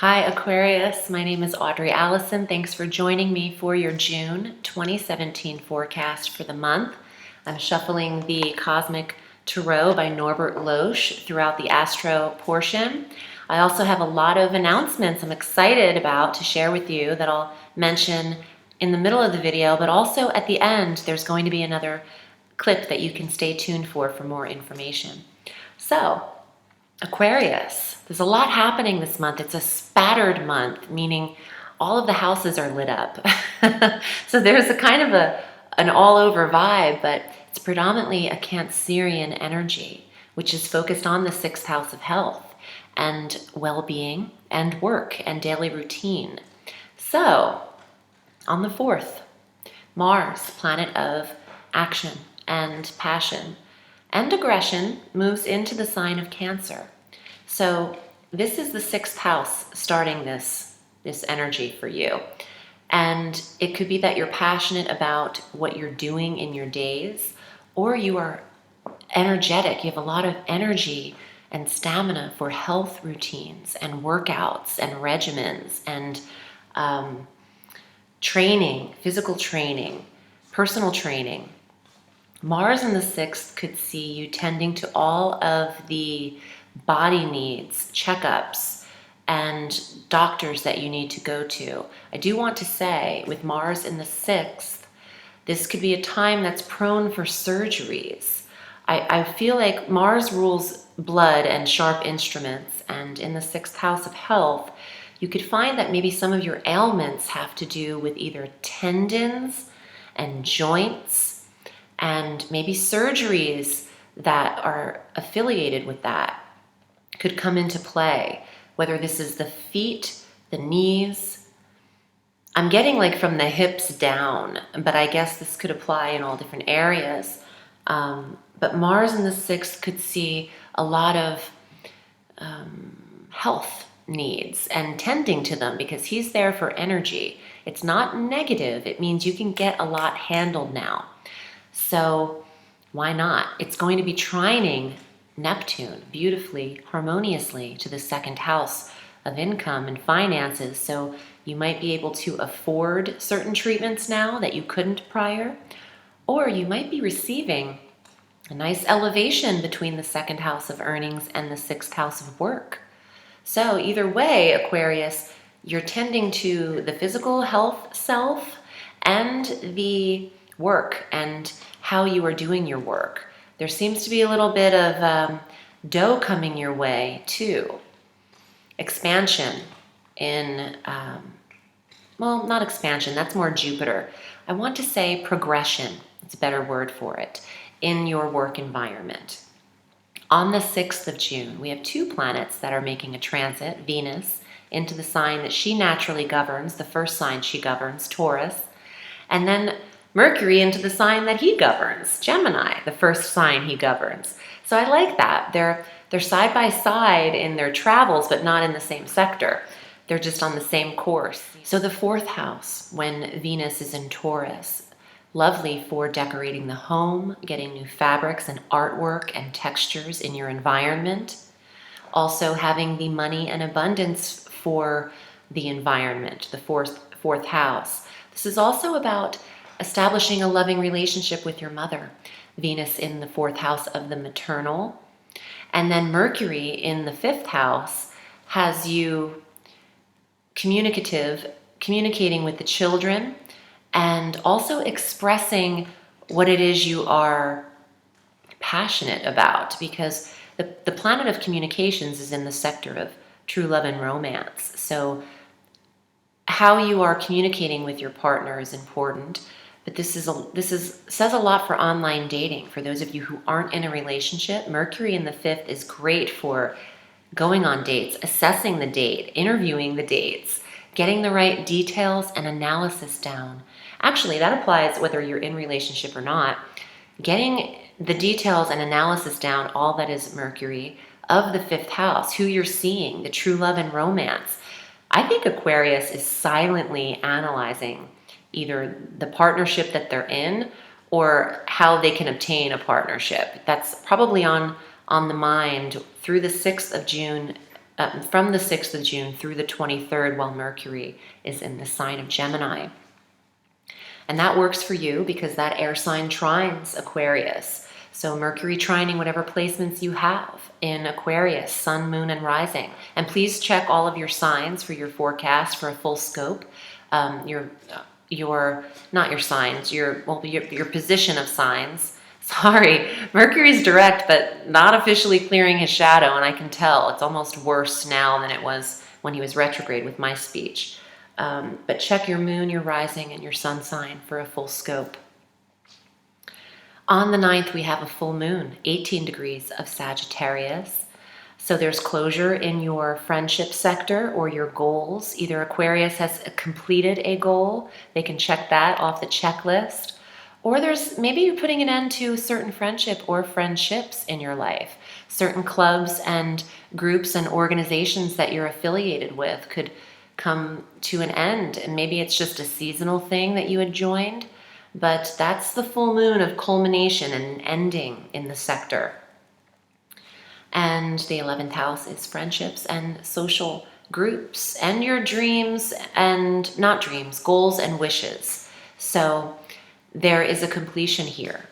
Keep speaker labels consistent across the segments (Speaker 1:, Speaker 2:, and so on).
Speaker 1: Hi Aquarius, my name is Audrey Alison. Thanks for joining me for your June 2017 forecast for the month. I'm shuffling the Cosmic Tarot by Norbert Loesch throughout the Astro portion. I also have a lot of announcements I'm excited about to share with you that I'll mention in the middle of the video, but also at the end there's going to be another clip that you can stay tuned for more information. So, Aquarius, there's a lot happening this month. It's a spattered month, meaning all of the houses are lit up. So there's a kind of an all-over vibe, but it's predominantly a Cancerian energy, which is focused on the sixth house of health and well-being and work and daily routine. So, on the 4th, Mars, planet of action and passion and aggression, moves into the sign of Cancer. So this is the sixth house starting this energy for you. And it could be that you're passionate about what you're doing in your days, or you are energetic. You have a lot of energy and stamina for health routines and workouts and regimens and training, physical training, personal training. Mars in the 6th could see you tending to all of the body needs, checkups, and doctors that you need to go to. I do want to say, with Mars in the 6th, this could be a time that's prone for surgeries. I feel like Mars rules blood and sharp instruments, and in the 6th house of health, you could find that maybe some of your ailments have to do with either tendons and joints, and maybe surgeries that are affiliated with that could come into play, whether this is the feet, the knees. I'm getting like from the hips down, but I guess this could apply in all different areas. But Mars in the 6th could see a lot of health needs and tending to them because he's there for energy. It's not negative. It means you can get a lot handled now. So why not? It's going to be trining Neptune beautifully, harmoniously to the 2nd house of income and finances. So you might be able to afford certain treatments now that you couldn't prior, or you might be receiving a nice elevation between the 2nd house of earnings and the 6th house of work. So either way, Aquarius, you're tending to the physical health self and the work and how you are doing your work. There seems to be a little bit of dough coming your way too. Expansion in, well, not expansion, that's more Jupiter. I want to say progression, it's a better word for it, in your work environment. On the 6th of June, we have 2 planets that are making a transit, Venus, into the sign that she naturally governs, the first sign she governs, Taurus, and then Mercury into the sign that he governs, Gemini, the first sign he governs. So I like that. They're side by side in their travels, but not in the same sector. They're just on the same course. So the 4th house, when Venus is in Taurus, lovely for decorating the home, getting new fabrics and artwork and textures in your environment. Also having the money and abundance for the environment, the fourth house. This is also about establishing a loving relationship with your mother. Venus in the 4th house of the maternal. And then Mercury in the 5th house has you communicating with the children and also expressing what it is you are passionate about, because the planet of communications is in the sector of true love and romance. So how you are communicating with your partner is important. But this says a lot for online dating. For those of you who aren't in a relationship, Mercury in the 5th is great for going on dates, assessing the date, interviewing the dates, getting the right details and analysis down. Actually, that applies whether you're in a relationship or not. Getting the details and analysis down, all that is Mercury, of the 5th house, who you're seeing, the true love and romance. I think Aquarius is silently analyzing either the partnership that they're in or how they can obtain a partnership. That's probably on the mind through the 6th of June from the 6th of June through the 23rd, while Mercury is in the sign of Gemini. And that works for you because that air sign trines Aquarius. So Mercury trining whatever placements you have in Aquarius, Sun, Moon, and Rising. And please check all of your signs for your forecast for a full scope. Not your signs, your position of signs. Sorry, Mercury's direct, but not officially clearing his shadow, and I can tell it's almost worse now than it was when he was retrograde with my speech. But check your moon, your rising, and your sun sign for a full scope. On the 9th, we have a full moon, 18 degrees of Sagittarius. So there's closure in your friendship sector or your goals. Either Aquarius has completed a goal, they can check that off the checklist. Or maybe you're putting an end to a certain friendship or friendships in your life. Certain clubs and groups and organizations that you're affiliated with could come to an end. And maybe it's just a seasonal thing that you had joined. But that's the full moon of culmination and ending in the sector. And the 11th house is friendships and social groups and your dreams and not dreams, goals and wishes. So there is a completion here.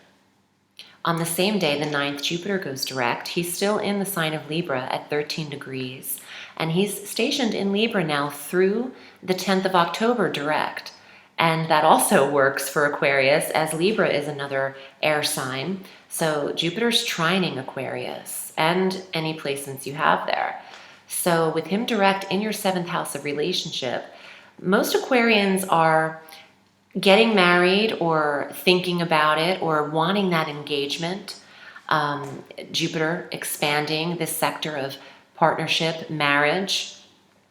Speaker 1: On the same day, the 9th, Jupiter goes direct. He's still in the sign of Libra at 13 degrees. And he's stationed in Libra now through the 10th of October direct. And that also works for Aquarius, as Libra is another air sign. So Jupiter's trining Aquarius and any placements you have there. So with him direct in your 7th house of relationship, most Aquarians are getting married or thinking about it or wanting that engagement. Jupiter expanding this sector of partnership, marriage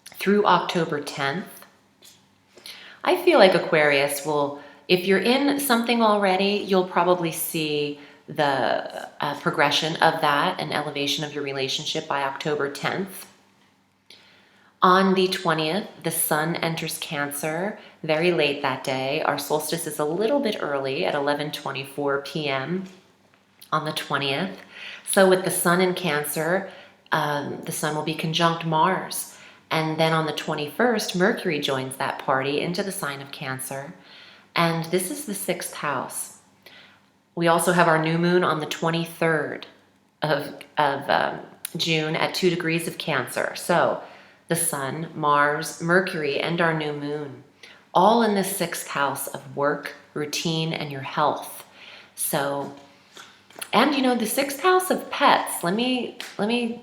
Speaker 1: through October 10th. I feel like Aquarius will, if you're in something already, you'll probably see the progression of that and elevation of your relationship by October 10th. On the 20th, the sun enters Cancer very late that day. Our solstice is a little bit early at 11:24 p.m. on the 20th. So with the sun in Cancer, the sun will be conjunct Mars. And then on the 21st, Mercury joins that party into the sign of Cancer. And this is the 6th house. We also have our new moon on the 23rd of June at 2 degrees of Cancer. So the sun, Mars, Mercury, and our new moon, all in the 6th house of work, routine, and your health. So, and the 6th house of pets, let me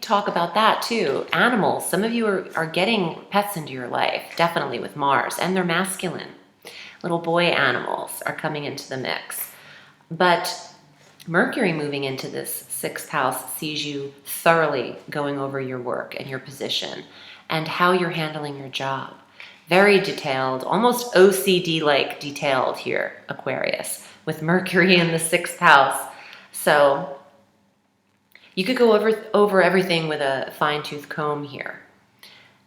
Speaker 1: talk about that too. Animals, some of you are getting pets into your life, definitely with Mars, and they're masculine. Little boy animals are coming into the mix. But Mercury moving into this 6th house sees you thoroughly going over your work and your position and how you're handling your job. Very detailed, almost OCD-like detailed here, Aquarius, with Mercury in the 6th house. So you could go over everything with a fine-tooth comb here.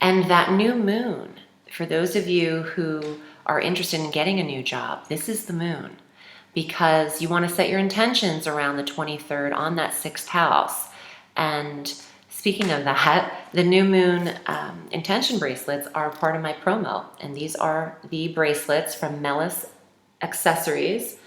Speaker 1: And that new moon, for those of you who are interested in getting a new job, this is the moon, because you want to set your intentions around the 23rd on that 6th house. And speaking of that, the new moon intention bracelets are part of my promo. And these are the bracelets from Melis Accessories.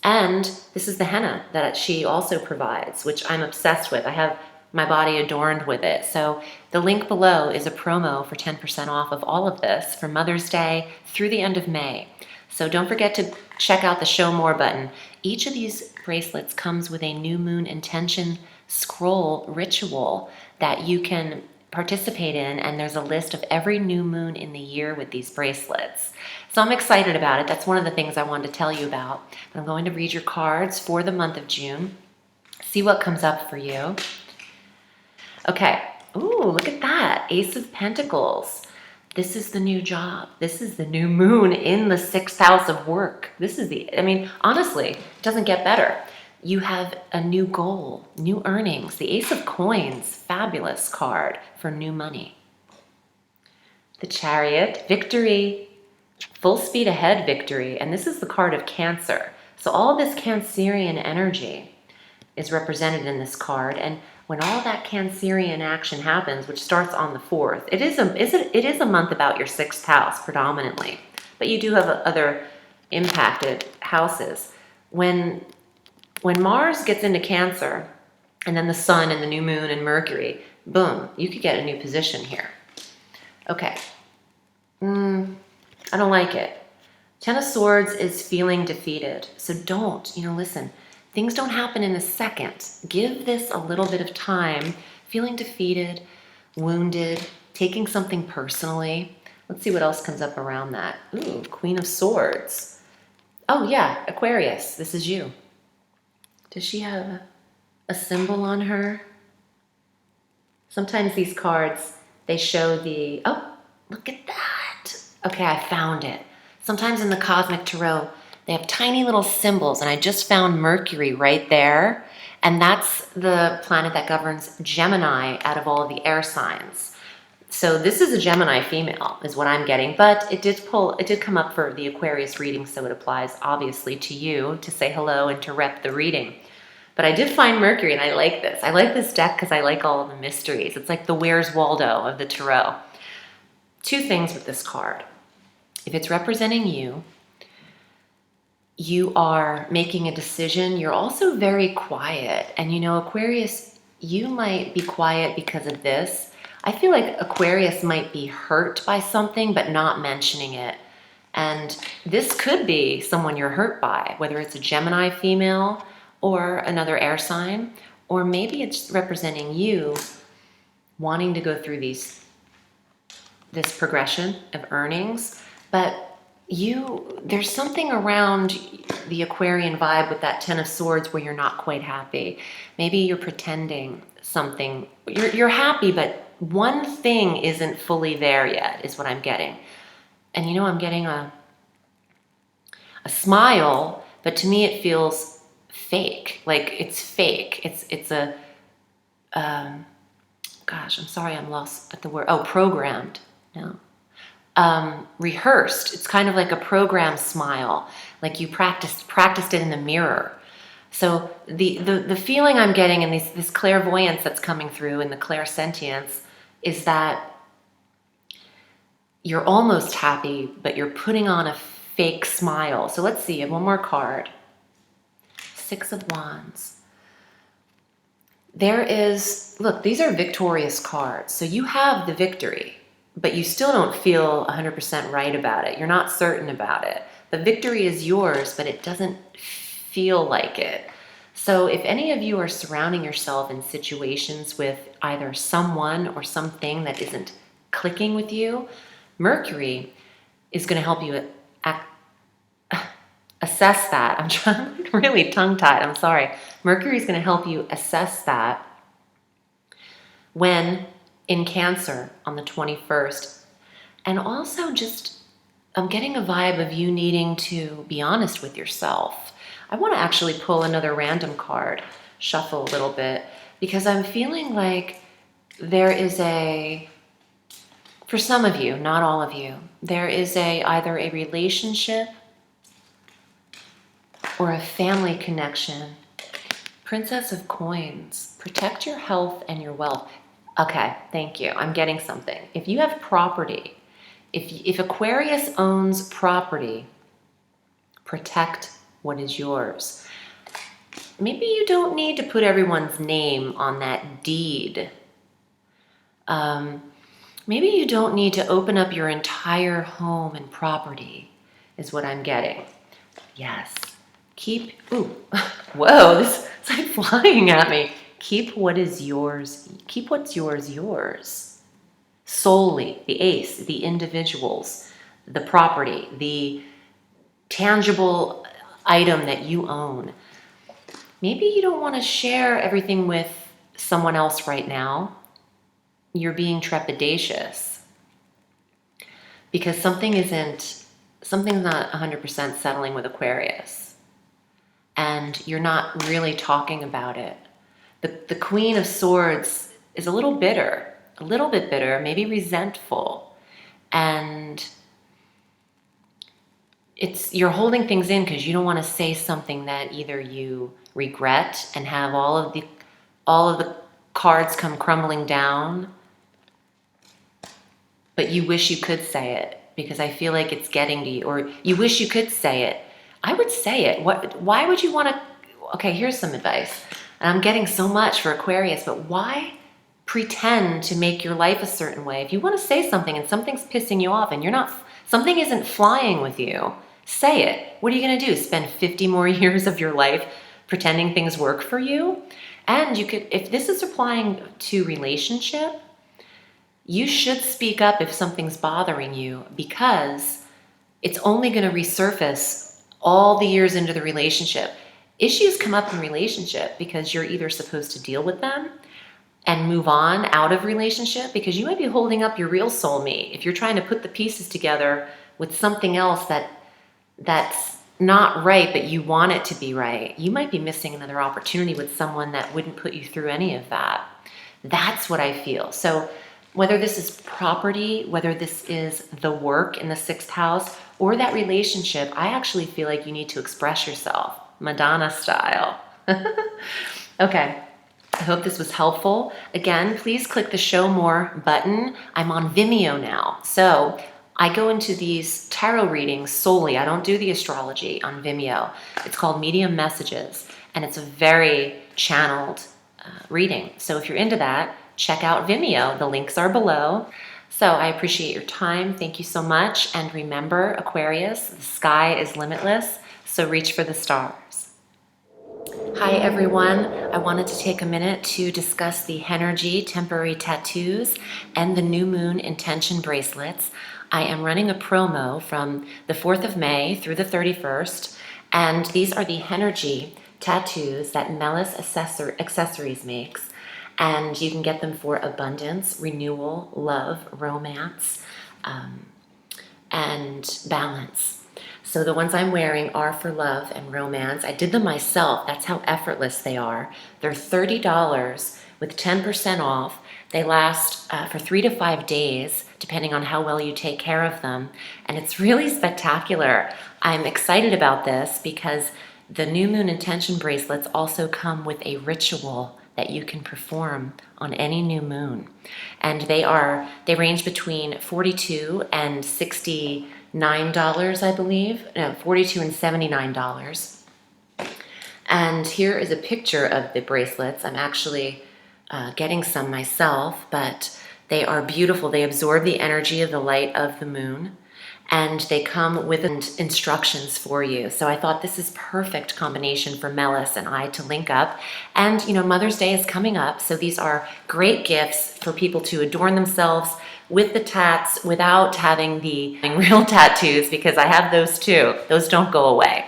Speaker 1: And this is the henna that she also provides, which I'm obsessed with. I have my body adorned with it. So the link below is a promo for 10% off of all of this for Mother's Day through the end of May. So don't forget to check out the Show More button. Each of these bracelets comes with a new moon intention scroll ritual that you can participate in, and there's a list of every new moon in the year with these bracelets. So I'm excited about it. That's one of the things I wanted to tell you about. But I'm going to read your cards for the month of June. See what comes up for you. Okay. Ooh, look at that. Ace of Pentacles. This is the new job. This is the new moon in the 6th house of work. Honestly, it doesn't get better. You have a new goal, new earnings. The Ace of Coins, fabulous card for new money. The Chariot, victory, full speed ahead victory. And this is the card of Cancer. So all this Cancerian energy is represented in this card. And when all that Cancerian action happens, which starts on the 4th, it is a month about your 6th house predominantly, but you do have other impacted houses. When Mars gets into Cancer, and then the Sun and the new moon and Mercury, boom, you could get a new position here. Okay. I don't like it. Ten of Swords is feeling defeated. So don't, listen, things don't happen in a second. Give this a little bit of time. Feeling defeated, wounded, taking something personally. Let's see what else comes up around that. Ooh, Queen of Swords. Oh yeah, Aquarius, this is you. Does she have a symbol on her? Sometimes these cards, they show oh, look at that. Okay, I found it. Sometimes in the Cosmic Tarot, they have tiny little symbols, and I just found Mercury right there, and that's the planet that governs Gemini out of all of the air signs. So this is a Gemini female, is what I'm getting, but it did come up for the Aquarius reading, so it applies obviously to you to say hello and to rep the reading. But I did find Mercury, and I like this. I like this deck because I like all of the mysteries. It's like the Where's Waldo of the Tarot. Two things with this card. If it's representing you, you are making a decision. You're also very quiet. And Aquarius, you might be quiet because of this. I feel like Aquarius might be hurt by something, but not mentioning it. And this could be someone you're hurt by, whether it's a Gemini female or another air sign, or maybe it's representing you wanting to go through this progression of earnings, but there's something around the Aquarian vibe with that Ten of Swords where you're not quite happy. Maybe you're pretending something. You're happy, but one thing isn't fully there yet, is what I'm getting. And I'm getting a smile, but to me it feels fake. Like it's fake. It's a gosh, I'm sorry, I'm lost at the word. Oh, programmed. No. Rehearsed. It's kind of like a program smile, like you practiced it in the mirror. So the feeling I'm getting in this clairvoyance that's coming through in the clairsentience is that you're almost happy, but you're putting on a fake smile. So let's see, one more card. Six of Wands. Look, these are victorious cards. So you have the victory, but you still don't feel 100% right about it. You're not certain about it. The victory is yours, but it doesn't feel like it. So if any of you are surrounding yourself in situations with either someone or something that isn't clicking with you, Mercury is going to help you assess that. I'm really tongue-tied. I'm sorry. Mercury is going to help you assess that when in Cancer on the 21st. And also I'm getting a vibe of you needing to be honest with yourself. I want to actually pull another random card, shuffle a little bit, because I'm feeling like there is for some of you, not all of you, there is either a relationship or a family connection. Princess of Coins. Protect your health and your wealth. Okay, thank you. I'm getting something. If you have property, if Aquarius owns property, protect what is yours. Maybe you don't need to put everyone's name on that deed. Maybe you don't need to open up your entire home and property, is what I'm getting. Yes. Whoa, this is like flying at me. Keep what is yours. Keep what's yours. Solely, the ace, the individuals, the property, the tangible item that you own. Maybe you don't want to share everything with someone else right now. You're being trepidatious because something's not 100% settling with Aquarius, and you're not really talking about it. The Queen of Swords is a little bit bitter, maybe resentful, and you're holding things in because you don't want to say something that either you regret and have all of the cards come crumbling down, but you wish you could say it because I feel like it's getting to you, or you wish you could say it. I would say it. Why would you want to? Okay, here's some advice. And I'm getting so much for Aquarius, but why pretend to make your life a certain way? If you want to say something and something's pissing you off and something isn't flying with you, say it. What are you going to do? Spend 50 more years of your life pretending things work for you? And you could, if this is applying to relationship, you should speak up if something's bothering you, because it's only going to resurface all the years into the relationship. Issues come up in relationship because you're either supposed to deal with them and move on out of relationship, because you might be holding up your real soulmate. If you're trying to put the pieces together with something else that's not right, but you want it to be right, you might be missing another opportunity with someone that wouldn't put you through any of that. That's what I feel. So whether this is property, whether this is the work in the 6th house, or that relationship, I actually feel like you need to express yourself, Madonna style. Okay, I hope this was helpful. Again, please click the Show More button. I'm on Vimeo now. So I go into these tarot readings solely. I don't do the astrology on Vimeo. It's called Medium Messages, and it's a very channeled reading. So if you're into that, check out Vimeo. The links are below. So I appreciate your time. Thank you so much. And remember, Aquarius, the sky is limitless, so reach for the stars. Hi everyone. I wanted to take a minute to discuss the HENERGIE temporary tattoos and the new moon intention bracelets. I am running a promo from the 4th of May through the 31st, and these are the HENERGIE tattoos that Melis Accessories makes. And you can get them for abundance, renewal, love, romance, and balance. So the ones I'm wearing are for love and romance. I did them myself. That's how effortless they are. They're $30 with 10% off. They last for 3 to 5 days, depending on how well you take care of them. And it's really spectacular. I'm excited about this because the new moon intention bracelets also come with a ritual that you can perform on any new moon. And they range between $42 and $69, I believe. No, $42 and $79. And here is a picture of the bracelets. I'm actually getting some myself, but they are beautiful. They absorb the energy of the light of the moon, and they come with instructions for you. So I thought this is perfect combination for Melis and I to link up. And you know, Mother's Day is coming up, so these are great gifts for people to adorn themselves with the tats without having the real tattoos, because I have those too. Those don't go away.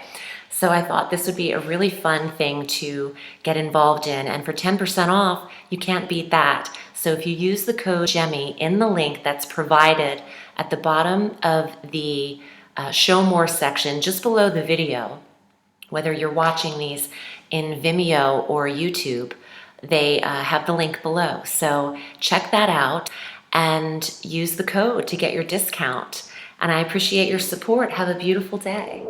Speaker 1: So I thought this would be a really fun thing to get involved in. And for 10% off, you can't beat that. So if you use the code GEMMY in the link that's provided at the bottom of the Show More section, just below the video, whether you're watching these in Vimeo or YouTube, they have the link below. So check that out and use the code to get your discount. And I appreciate your support. Have a beautiful day.